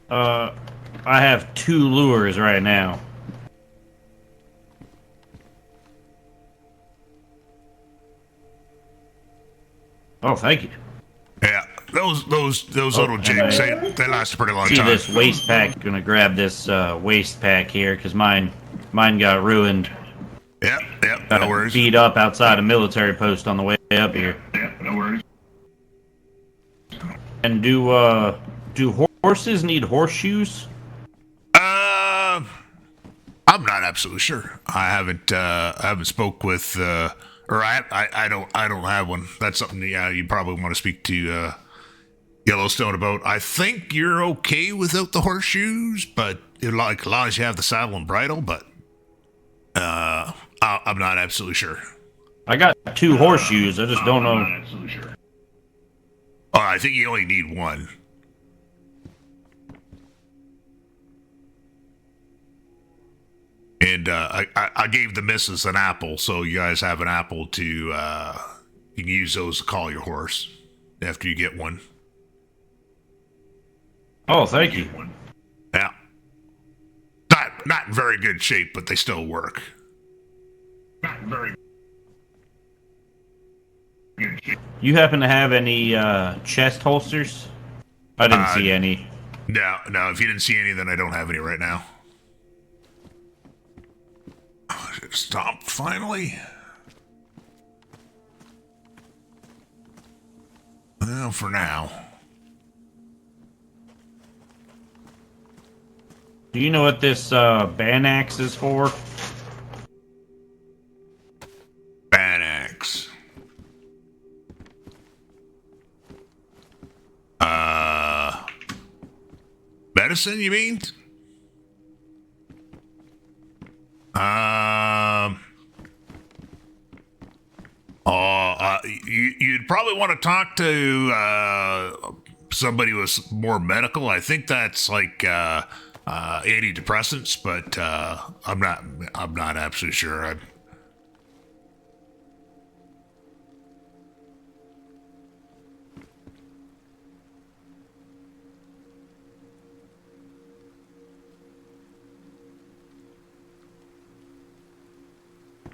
I have 2 lures right now. Oh, thank you. Yeah, those little jigs, they last a pretty long See time. this waist pack? Gonna grab this waist pack here because mine got ruined. Yep, no worries. Beat up outside a military post on the way up here. Yeah, no worries. And do horses need horseshoes? I'm not absolutely sure. I haven't spoke with or I don't have one. That's something you probably want to speak to Yellowstone about. I think you're okay without the horseshoes, but as long as you have the saddle and bridle. But I'm not absolutely sure. I got 2 horseshoes. I just don't know. I'm not absolutely sure. Oh, I think you only need one. And I gave the missus an apple, so you guys have an apple to you can use those to call your horse after you get one. Oh, thank you. Yeah. Not in very good shape, but they still work. Not very good shit. You happen to have any chest holsters? I didn't see any. No, if you didn't see any, then I don't have any right now. Oh, it stopped finally. Well, for now. Do you know what this Banax is for? Banax. Medicine, you mean? You'd probably want to talk to somebody who was more medical. I think that's like antidepressants, but I'm not absolutely sure.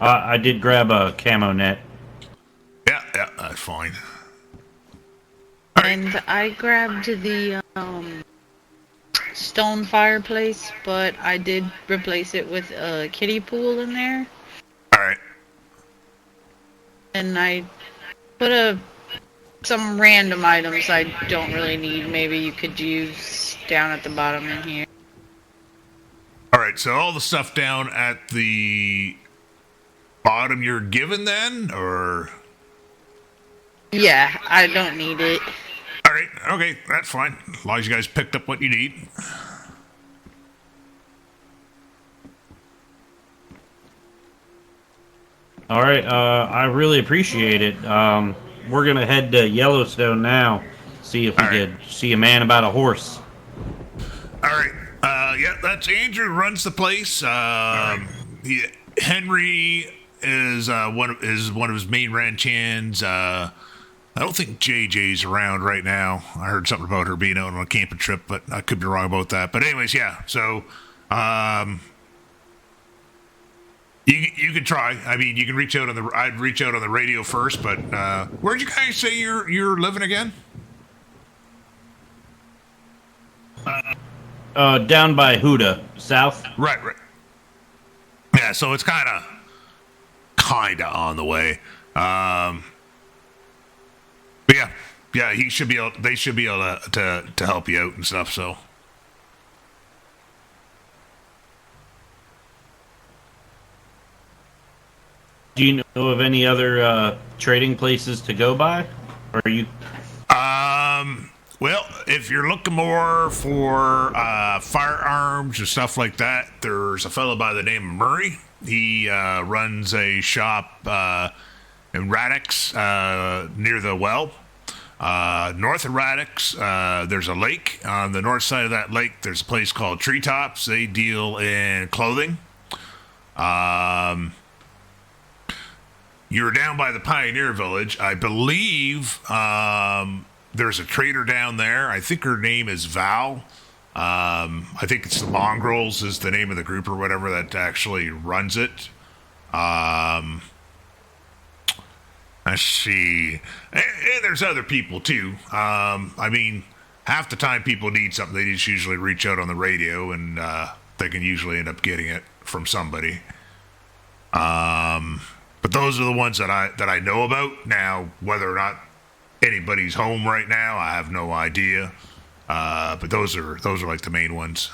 I did grab a camo net. Yeah, that's fine. And I grabbed the stone fireplace, but I did replace it with a kiddie pool in there. All right. And I put some random items I don't really need. Maybe you could use down at the bottom in here. All right, so all the stuff down at the bottom you're given then, or? Yeah, I don't need it. All right, okay, that's fine. As long as you guys picked up what you need. All right, I really appreciate it. We're gonna head to Yellowstone now. See if we could see a man about a horse. All right, yeah, that's Andrew runs the place. Henry is one of his main ranch hands. I don't think JJ's around right now. I heard something about her being out on a camping trip, but I could be wrong about that. But anyways, yeah. So, you can try. I mean, you can reach out I'd reach out on the radio first. But where'd you guys say you're living again? Down by Huda, south. Right. Yeah. So it's kind of on the way. But yeah, he should be able. They should be able to help you out and stuff. So. Do you know of any other trading places to go by? Or are you? Well, if you're looking more for firearms or stuff like that, there's a fellow by the name of Murray. He runs a shop in Radix near the well. North of Radix, there's a lake. On the north side of that lake, there's a place called Treetops. They deal in clothing. You're down by the Pioneer Village. I believe there's a trader down there. I think her name is Val. I think it's the Mongrels is the name of the group or whatever that actually runs it. Let's see. And there's other people, too. I mean, half the time people need something, they just usually reach out on the radio, and they can usually end up getting it from somebody. But those are the ones that I know about. Now, whether or not anybody's home right now, I have no idea. But those are like the main ones.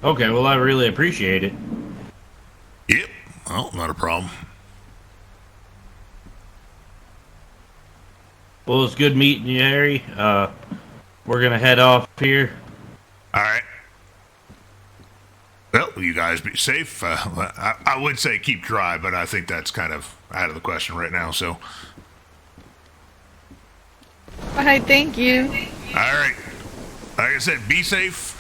Okay, well, I really appreciate it. Yep. Well, not a problem. Well, it's good meeting you, Harry. We're gonna head off here. All right. Well, you guys be safe. I would say keep dry, but I think that's kind of out of the question right now, so. Alright, thank you. All right. Like I said, be safe.